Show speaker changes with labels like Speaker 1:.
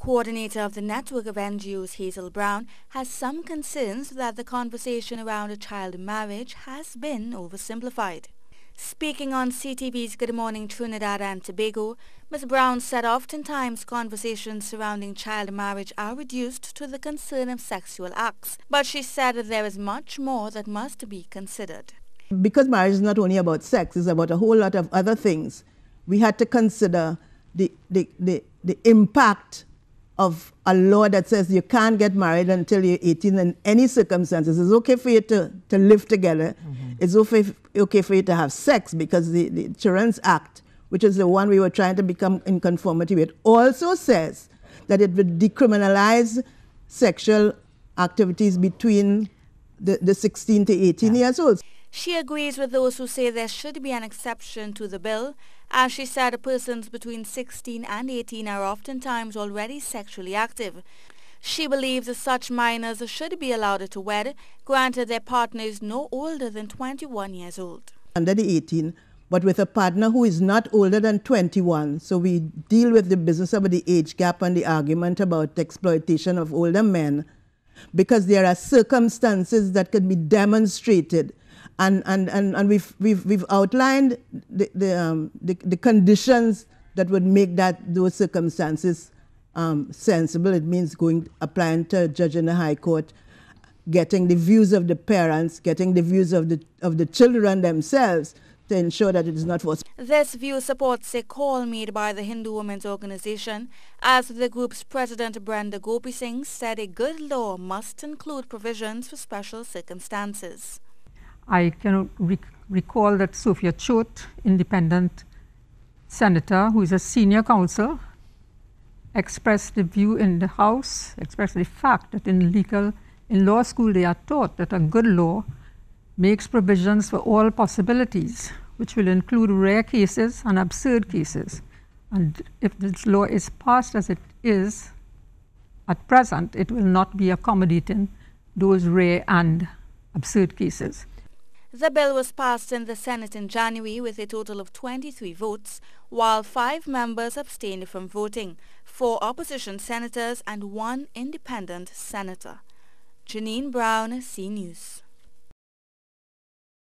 Speaker 1: Coordinator of the network of NGOs, Hazel Brown, has some concerns that the conversation around a child marriage has been oversimplified. Speaking on CTV's Good Morning Trinidad and Tobago, Ms. Brown said oftentimes conversations surrounding child marriage are reduced to the concern of sexual acts, but she said that there is much more that must be considered.
Speaker 2: Because marriage is not only about sex, it's about a whole lot of other things. We had to consider the impact of a law that says you can't get married until you're 18 in any circumstances. It's okay for you to live together. Mm-hmm. It's okay for you to have sex, because the Children's Act, which is the one we were trying to become in conformity with, also says that it would decriminalize sexual activities between the 16 to 18 years old.
Speaker 1: She agrees with those who say there should be an exception to the bill, as she said persons between 16 and 18 are oftentimes already sexually active. She believes that such minors should be allowed to wed, granted their partner is no older than 21 years old.
Speaker 2: Under the 18, but with a partner who is not older than 21. So we deal with the business of the age gap and the argument about the exploitation of older men, because there are circumstances that can be demonstrated. And we've outlined the conditions that would make those circumstances sensible. It means applying to a judge in the High Court, getting the views of the parents, getting the views of the children themselves to ensure that it is not forced.
Speaker 1: This view supports a call made by the Hindu Women's Organization, as the group's president Brenda Gopi Singh said a good law must include provisions for special circumstances.
Speaker 3: I can recall that Sophia Choate, independent senator who is a senior counsel, expressed the view in the House, expressed the fact that in law school they are taught that a good law makes provisions for all possibilities, which will include rare cases and absurd cases. And if this law is passed as it is at present, it will not be accommodating those rare and absurd cases.
Speaker 1: The bill was passed in the Senate in January with a total of 23 votes, while 5 members abstained from voting, 4 opposition senators and 1 independent senator. Janine Browne, C News.